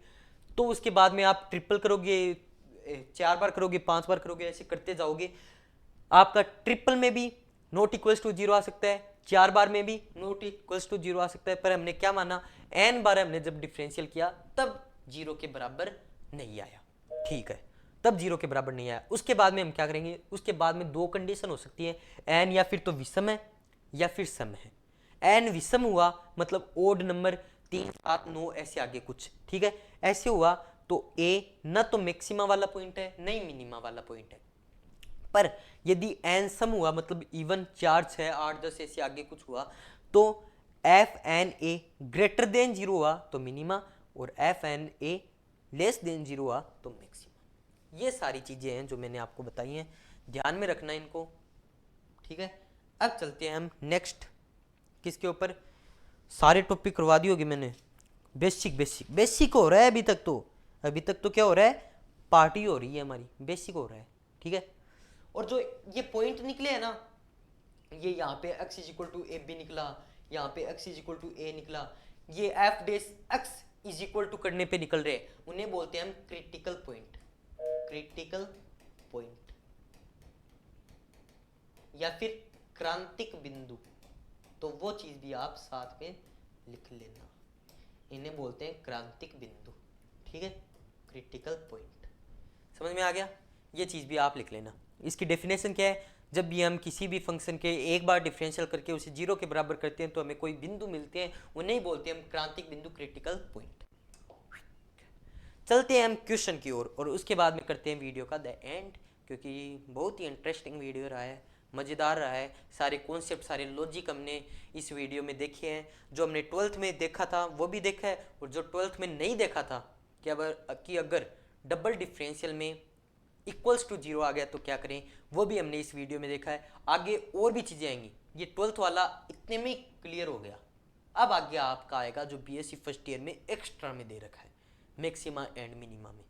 तो उसके बाद में आप ट्रिपल करोगे, 4 बार करोगे, 5 बार करोगे, ऐसे करते जाओगे। आपका ट्रिपल में भी नॉट इक्वल्स टू जीरो आ सकता है, 4 बार में भी नॉट इक्वल्स टू जीरो आ सकता है। पर हमने क्या माना, n बार हमने जब डिफरेंशियल किया तब जीरो के बराबर नहीं आया, ठीक है, तब जीरो के बराबर नहीं आया। उसके बाद में हम क्या करेंगे, उसके बाद में दो कंडीशन हो सकती है, n या फिर तो विषम है या फिर सम है। n विषम हुआ मतलब ओड नंबर 3, 7, 9 ऐसे आगे कुछ, ठीक है, ऐसे हुआ तो a न तो मैक्सिमा वाला पॉइंट है नहीं मिनिमा वाला पॉइंट है। पर यदि n सम हुआ मतलब इवन 4, 6, 8, 10 ऐसे आगे कुछ हुआ तो F N A greater than zero हुआ तो मिनिमा और F N A less than zero हुआ तो मैक्सिमा। ये सारी चीजें हैं जो मैंने आपको बताई हैं, ध्यान में रखना इनको, ठीक है। अब चलते हैं हम नेक्स्ट, किसके ऊपर, सारे टॉपिक करवा दी होगी मैंने। बेसिक बेसिक बेसिक हो रहा है अभी तक तो, अभी तक तो क्या हो रहा है, पार्टी हो रही है हमारी, बेसिक हो रहा है, ठीक है। और जो ये पॉइंट निकले हैं ना, ये यहाँ पे x is equal to A B निकला, यहाँ पे x is equal to A निकला, ये F dash x is equal to करने पे निकल रहे हैं, उन्हें बोलते हैं हम क्रिटिकल पॉइंट, क्रिटिकल पॉइंट या फिर क्रांतिक बिंदु। तो वो चीज भी आप साथ में लिख लेना, इन्हें बोलते हैं क्रांतिक बिंदु, ठीक है, क्रिटिकल पॉइंट। समझ में आ गया? ये चीज भी आप लिख लेना। इसकी डेफिनेशन क्या है, जब भी हम किसी भी फंक्शन के एक बार डिफरेंशियल करके उसे जीरो के बराबर करते हैं तो हमें कोई बिंदु मिलते हैं, उन्हें बोलते हैं हम क्रांतिक बिंदु, क्रिटिकल पॉइंट। चलते हैं हम क्वेश्चन की ओर और उसके बाद में करते हैं वीडियो का द एंड, क्योंकि बहुत ही इंटरेस्टिंग वीडियो रहा है, मज़ेदार रहा है। सारे कॉन्सेप्ट, सारे लॉजिक हमने इस वीडियो में देखे हैं। जो हमने 12th में देखा था वो भी देखा है, और जो 12th में नहीं देखा था कि अगर डबल डिफरेंशियल में इक्वल्स टू जीरो आ गया तो क्या करें, वो भी हमने इस वीडियो में देखा है। आगे और भी चीज़ें आएंगी, ये 12th वाला इतने में क्लियर हो गया। अब आगे आपका आएगा जो बीएससी फर्स्ट ईयर में एक्स्ट्रा में दे रखा है, मैक्सिमा एंड मिनिमा में,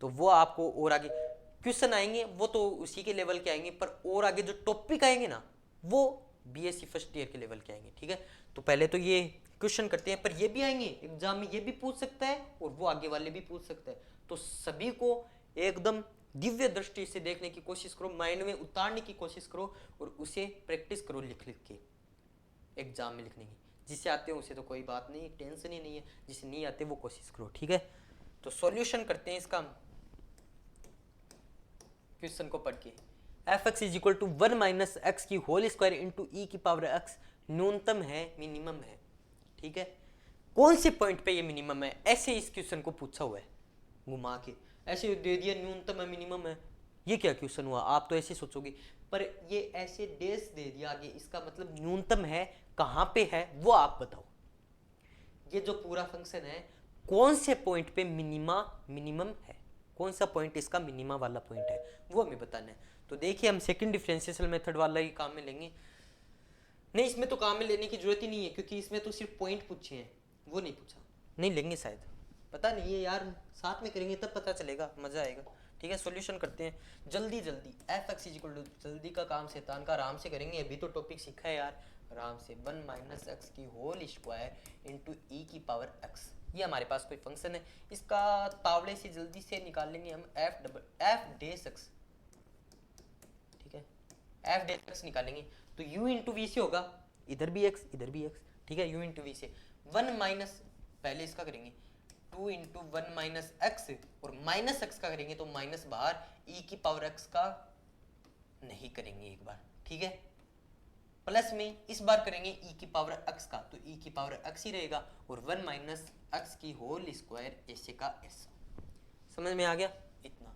तो वो आपको और आगे क्वेश्चन आएंगे, वो तो उसी के लेवल के आएंगे, पर और आगे जो टॉपिक आएंगे ना वो बीएससी फर्स्ट ईयर के लेवल के आएंगे, ठीक है। तो पहले तो ये क्वेश्चन करते हैं, पर ये भी आएंगे एग्जाम में, ये भी पूछ सकता है और वो आगे वाले भी पूछ सकता है। तो सभी को एकदम दिव्य दृष्टि से देखने की कोशिश करो, माइंड में उतारने की कोशिश करो और उसे प्रैक्टिस करो लिख लिख के एग्जाम में लिखने की। जिसे आते हैं उसे तो कोई बात नहीं, टेंशन ही नहीं है, जिसे नहीं आते वो कोशिश करो, ठीक है। तो सॉल्यूशन करते हैं इसका क्वेश्चन को पढ़ के। F X is equal to 1 minus X की होल स्क्वायर इंटू ई की पावर एक्स न्यूनतम है मिनिमम है, ठीक है। कौन से पॉइंट पे ये मिनिमम है, ऐसे इस क्वेश्चन को पूछा हुआ है घुमा के, ऐसे दे दिया न्यूनतम है मिनिमम है, ये क्या क्वेश्चन हुआ? आप तो ऐसे सोचोगे, पर ये ऐसे डेज दे दिया आगे, इसका मतलब न्यूनतम है कहाँ पे है वो आप बताओ। ये जो पूरा फंक्शन है कौन से पॉइंट पे मिनिमम है, कौन सा पॉइंट इसका मिनिमा वाला पॉइंट है वो हमें बताना है। तो देखिए हम सेकंड डिफरेंशियल मेथड वाला ही काम में लेंगे। नहीं, इसमें तो काम में लेने की जरूरत ही नहीं है क्योंकि इसमें तो सिर्फ पॉइंट पूछे हैं, वो नहीं पूछा। नहीं लेंगे शायद, पता नहीं है यार, साथ में करेंगे तब पता चलेगा, मजा आएगा। ठीक है, सॉल्यूशन करते हैं जल्दी जल्दी। F X is equal to, जल्दी का काम शैतान का, आराम से करेंगे, अभी तो टॉपिक सीखा है यार आराम से। 1 माइनस एक्स की होल स्क्वायर इंटू ई की पावर एक्स, ये हमारे पास कोई फंक्शन है, इसका तावड़े से जल्दी से निकाल लेंगे हम एफ डेस एक्स। ठीक है, एफ डेस एक्स निकालेंगे तो u इंटू वी से होगा, इधर भी x इधर भी x। ठीक है, u इंटू वी से 1 माइनस, पहले इसका करेंगे 2 इंटू 1 माइनस एक्स, और माइनस एक्स का करेंगे तो माइनस बाहर, e की पावर x का नहीं करेंगे एक बार। ठीक है, प्लस में इस बार करेंगे e की पावर x का, तो e की पावर x ही रहेगा, और 1 माइनस एक्स की होल स्क्वायर ऐसे का ऐसा। समझ में आ गया? इतना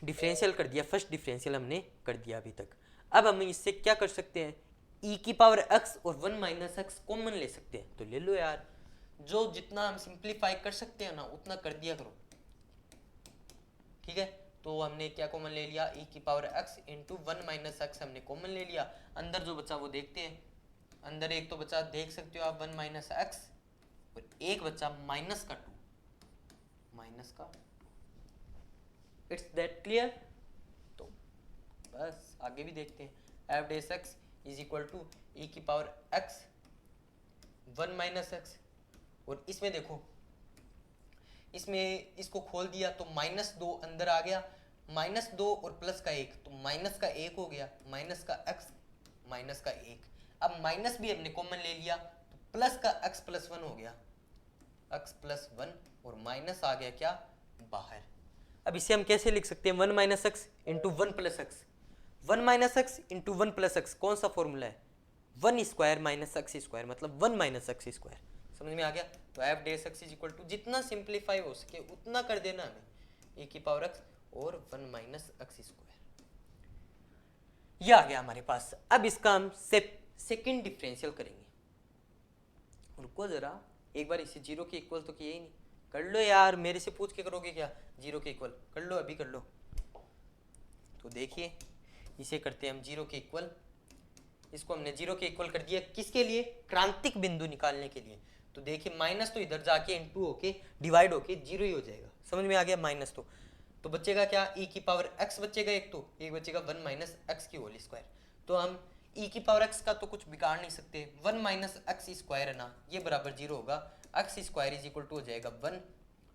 डिफरेंशियल कर दिया, फर्स्ट डिफरेंशियल हमने कर दिया अभी तक। अब हम इससे क्या कर सकते हैं, e की पावर x और 1 माइनस एक्स कॉमन ले सकते हैं, तो ले लो यार, जो जितना हम सिंप्लीफाई कर सकते हैं ना उतना कर दिया करो। ठीक है, तो हमने क्या कॉमन ले लिया, e की power x into 1 minus x हमने कॉमन ले लिया। अंदर जो बचा वो देखते हैं, अंदर एक तो बचा, देख सकते हो आप 1 माइनस एक्स, और एक बचा माइनस का 2, माइनस का। इट्स दैट क्लियर? तो बस आगे भी देखते हैं। F dash x is equal to e की पावर एक्स 1 माइनस एक्स, और इसमें देखो, इसमें इसको खोल दिया तो -2 अंदर आ गया, -2 और प्लस का 1, तो माइनस का 1 हो गया, माइनस का x माइनस का 1। अब माइनस भी हमने कॉमन ले लिया तो प्लस का x प्लस 1 हो गया, x प्लस 1, और माइनस आ गया क्या बाहर। अब इसे हम कैसे लिख सकते हैं, 1 minus x into 1 plus x, 1 minus x into 1 plus x कौन सा फॉर्मूला है, 1 स्क्वायर माइनस एक्स स्क्वायर, मतलब 1 माइनस एक्स स्क्वायर। समझ में आ गया? तो F dash x is equal to, जितना सिंप्लीफाई हो सके उतना कर देना हमें, e की पावर एक्स और 1 माइनस एक्स स्क्वायर, ये आ गया हमारे पास। अब इसका हम सेकंड डिफरेंशियल करेंगे। रुको जरा, एक बार इसे जीरो के इक्वल तो किए ही नहीं, कर लो यार, मेरे से पूछ के करोगे क्या, जीरो के इक्वल कर लो, अभी कर लो। तो देखिए इसे करते हैं हम जीरो के इक्वल, इसको हमने जीरो के इक्वल कर दिया, किसके लिए, क्रांतिक बिंदु निकालने के लिए। तो देखिए माइनस तो इधर जाके इंटू होके डिवाइड होके जीरो ही हो जाएगा। समझ में आ गया? माइनस तो बचेगा क्या, e की पावर x बचेगा एक, तो एक बचेगा 1 माइनस एक्स की होल स्क्वायर। तो हम e की पावर x का तो कुछ बिगाड़ नहीं सकते, 1 माइनस एक्स स्क्वायर है ना, ये बराबर जीरो होगा, X square is equal to हो जाएगा 1,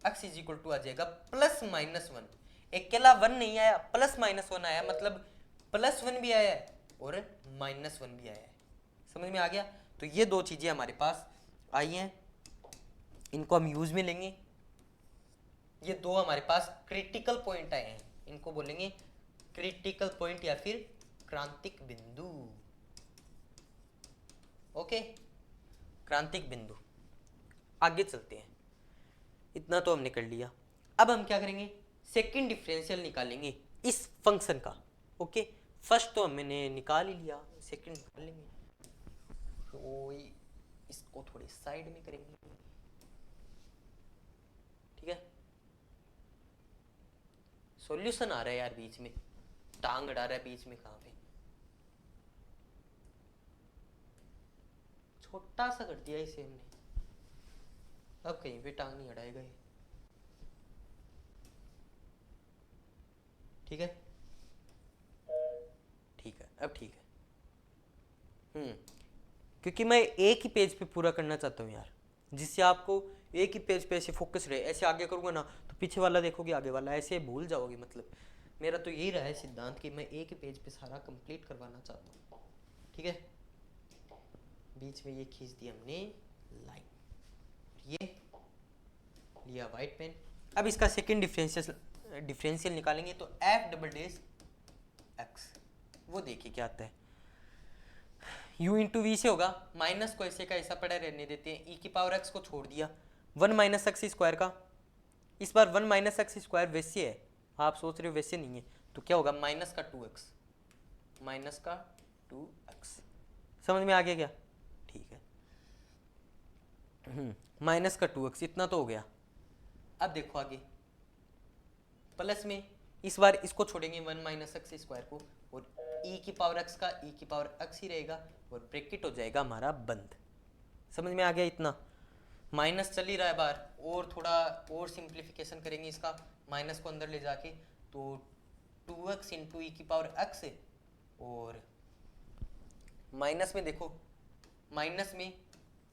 एक्स इज इक्वल टू आ जाएगा प्लस माइनस 1। अकेला 1 नहीं आया, प्लस माइनस 1 आया, मतलब प्लस 1 भी आया है और माइनस 1 भी आया है। समझ में आ गया? तो ये दो चीजें हमारे पास आई हैं, इनको हम यूज में लेंगे। ये दो हमारे पास क्रिटिकल पॉइंट आए हैं, इनको बोलेंगे क्रिटिकल पॉइंट या फिर क्रांतिक बिंदु। ओके, क्रांतिक बिंदु। आगे चलते हैं, इतना तो हमने कर लिया। अब हम क्या करेंगे, सेकंड डिफरेंशियल निकालेंगे इस फंक्शन का। ओके, फर्स्ट तो हमने निकाल ही लिया, सेकंड निकाल लेंगे। तो इसको थोड़ी साइड में करेंगे, ठीक है। सॉल्यूशन आ रहा है यार, बीच में टांग अड़ा रहा है, बीच में कहां पे, छोटा सा कर दिया इसे हमने, अब कहीं पे टांग नहीं अड़ाएगा ये, ठीक है। ठीक है, अब ठीक है। क्योंकि मैं एक ही पेज पे पूरा करना चाहता हूँ यार, जिससे आपको एक ही पेज पे ऐसे फोकस रहे। ऐसे आगे करूँगा ना तो पीछे वाला देखोगे, आगे वाला, ऐसे भूल जाओगे। मतलब मेरा तो यही रहा है सिद्धांत कि मैं एक ही पेज पे सारा कंप्लीट करवाना चाहता हूँ, ठीक है। बीच में ये खींच दी हमने लाइन, ये लिया वाइट पेन। अब इसका सेकंड डिफरेंशियल निकालेंगे, तो एफ डबल डेस एक्स, वो देखिए क्या आता है, u इंटू वी से होगा, माइनस को ऐसे का ऐसा पड़ा रहने देते हैं, e की पावर x को छोड़ दिया, 1 माइनस एक्स स्क्वायर का, इस बार 1 माइनस एक्स स्क्वायर वैसे है, आप सोच रहे हो वैसे नहीं है, तो क्या होगा माइनस का 2x, माइनस का 2x। समझ में आ गया क्या? ठीक है, माइनस का 2x इतना तो हो गया। अब देखो आगे प्लस में, इस बार इसको छोड़ेंगे 1 माइनस एक्स स्क्वायर को, और e की पावर x का e की पावर x ही रहेगा, और ब्रैकेट हो जाएगा हमारा बंद। समझ में आ गया? इतना माइनस चल ही रहा है बाहर, और थोड़ा और सिंप्लीफिकेशन करेंगे इसका, माइनस को अंदर ले जाके, तो 2x इंटू ई की पावर x है, और माइनस में देखो, माइनस में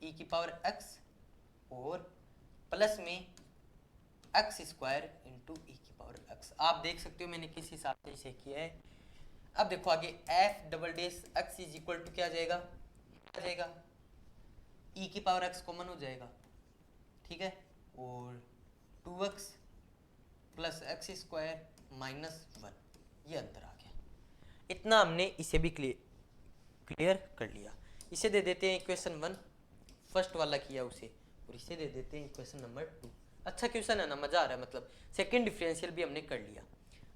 e की पावर x और प्लस में एक्स स्क्वायर इंटू ई की पावर x। आप देख सकते हो मैंने किस हिसाब से इसे किया है। अब देखो आगे F double dash x is equal to क्या जाएगा, क्या जाएगा, ई की पावर x कॉमन हो जाएगा, ठीक है, और 2x plus x square minus 1, ये अंदर आ गया। इतना हमने इसे भी क्लियर कर लिया। इसे दे देते हैं इक्वेशन 1, फर्स्ट वाला किया उसे, और इसे दे देते हैं इक्वेशन नंबर 2। अच्छा क्वेश्चन है ना, मजा आ रहा है, मतलब सेकंड डिफरेंशियल भी हमने कर लिया।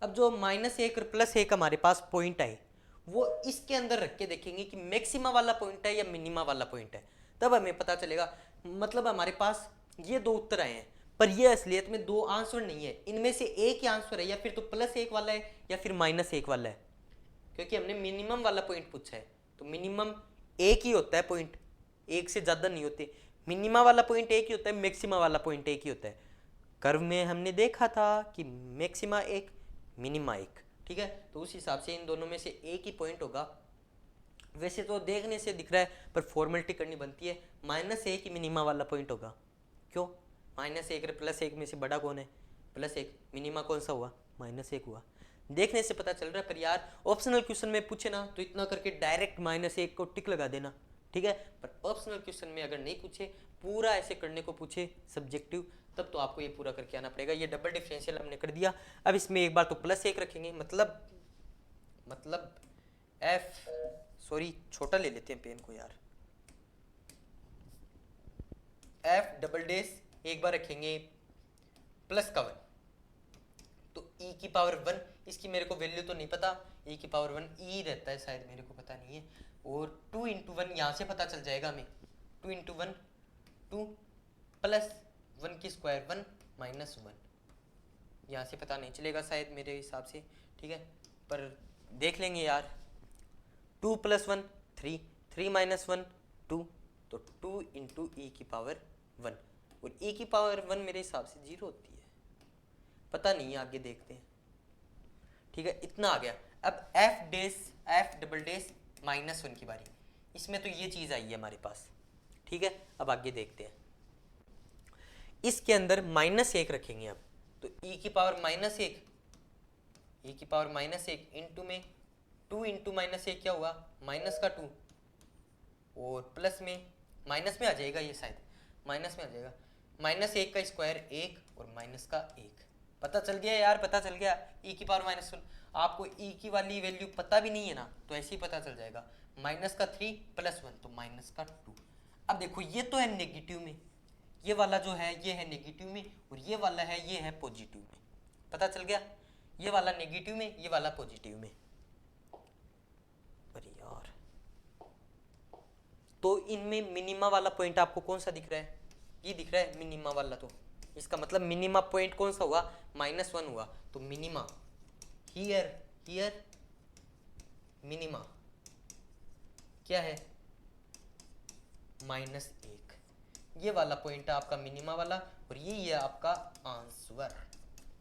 अब जो -1 और +1 हमारे पास पॉइंट आए, वो इसके अंदर रख के देखेंगे कि मैक्सिमा वाला पॉइंट है या मिनिमा वाला पॉइंट है, तब हमें पता चलेगा। मतलब हमारे पास ये दो उत्तर आए हैं, पर ये असलियत में दो आंसर नहीं है, इनमें से एक ही आंसर है, या फिर तो +1 वाला है या फिर -1 वाला है, क्योंकि हमने मिनिमम वाला पॉइंट पूछा है। तो मिनिमम एक ही होता है पॉइंट, एक से ज़्यादा नहीं होते। मिनिमा वाला पॉइंट एक ही होता है, मैक्सिमा वाला पॉइंट एक ही होता है। कर्व में हमने देखा था कि मैक्सिमा एक, मिनिमा एक, ठीक है, तो उस हिसाब से इन दोनों में से एक ही पॉइंट होगा। वैसे तो देखने से दिख रहा है, पर फॉर्मेलिटी करनी बनती है, -1 ही मिनिमा वाला पॉइंट होगा। क्यों? -1 और +1 में से बड़ा कौन है? +1। मिनिमा कौन सा हुआ? -1 हुआ। देखने से पता चल रहा है, पर यार ऑप्शनल क्वेश्चन में पूछे ना तो इतना करके डायरेक्ट -1 को टिक लगा देना, ठीक है, पर ऑप्शनल क्वेश्चन में अगर नहीं पूछे, पूरा ऐसे करने को पूछे सब्जेक्टिव, तब तो आपको ये पूरा करके आना पड़ेगा। ये डबल डिफरेंशियल हमने कर दिया। अब इसमें एक बार तो +1 रखेंगे, मतलब एफ, सॉरी छोटा ले लेते हैं पेन को यार, एफ डबल डेस एक बार रखेंगे प्लस का 1, तो e की पावर 1, इसकी मेरे को वैल्यू तो नहीं पता, e की पावर 1 e रहता है शायद, मेरे को पता नहीं है, और 2 इंटू 1 यहाँ से पता चल जाएगा हमें, 2 इंटू 1 2 प्लस 1 की स्क्वायर 1 माइनस 1, यहाँ से पता नहीं चलेगा शायद मेरे हिसाब से, ठीक है, पर देख लेंगे यार। 2 + 1 3, 3 - 1 2, तो 2 इंटू ई की पावर 1, और e की पावर 1 मेरे हिसाब से 0 होती है, पता नहीं है, आगे देखते हैं, ठीक है, इतना आ गया। अब एफ डबल डेस -1 की बारी, इसमें तो ये चीज़ आई है हमारे पास, ठीक है, अब आगे देखते हैं। इसके अंदर -1 रखेंगे अब, तो e की पावर -1, e की पावर -1 इंटू में 2 इंटू -1 क्या हुआ, माइनस का 2, और प्लस में माइनस में आ जाएगा, ये शायद माइनस में आ जाएगा, -1 का स्क्वायर 1 और माइनस का 1, पता चल गया यार, पता चल गया, e की पावर -1। आपको e की वाली वैल्यू पता भी नहीं है ना, तो ऐसे ही पता चल जाएगा, -3 + 1 तो -2। अब देखो ये तो है नेगेटिव में, ये वाला जो है ये है नेगेटिव में, और ये वाला है ये है पॉजिटिव में, पता चल गया, ये वाला नेगेटिव में, ये वाला पॉजिटिव में। अरे यार, तो इनमें मिनिमा वाला पॉइंट आपको कौन सा दिख रहा है? ये दिख रहा है मिनिमा वाला, तो इसका मतलब मिनिमा पॉइंट कौन सा हुआ, -1 हुआ, तो मिनिमा हियर मिनिमा क्या है, -1, ये वाला पॉइंट है आपका मिनिमा वाला, और ये है आपका आंसर,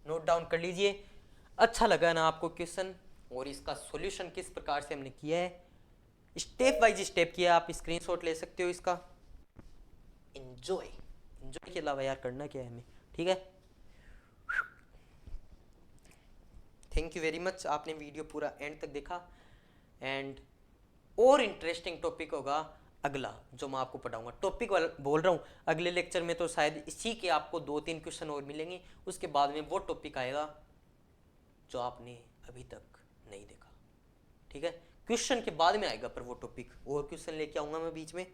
नोट डाउन कर लीजिए। अच्छा लगा ना आपको क्वेश्चन, और इसका सॉल्यूशन किस प्रकार से हमने किया है, स्टेप वाइज स्टेप किया, आप स्क्रीनशॉट ले सकते हो इसका। एंजॉय के अलावा यार करना क्या है हमें, ठीक है। थैंक यू वेरी मच, आपने वीडियो पूरा एंड तक देखा, एंड और इंटरेस्टिंग टॉपिक होगा अगला जो मैं आपको पढ़ाऊंगा। टॉपिक बोल रहा हूँ, अगले लेक्चर में तो शायद इसी के आपको 2-3 क्वेश्चन और मिलेंगे, उसके बाद में वो टॉपिक आएगा जो आपने अभी तक नहीं देखा, ठीक है, क्वेश्चन के बाद में आएगा, पर वो टॉपिक और क्वेश्चन लेके आऊँगा मैं बीच में।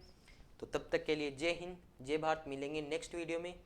तो तब तक के लिए जय हिंद, जय भारत, मिलेंगे नेक्स्ट वीडियो में।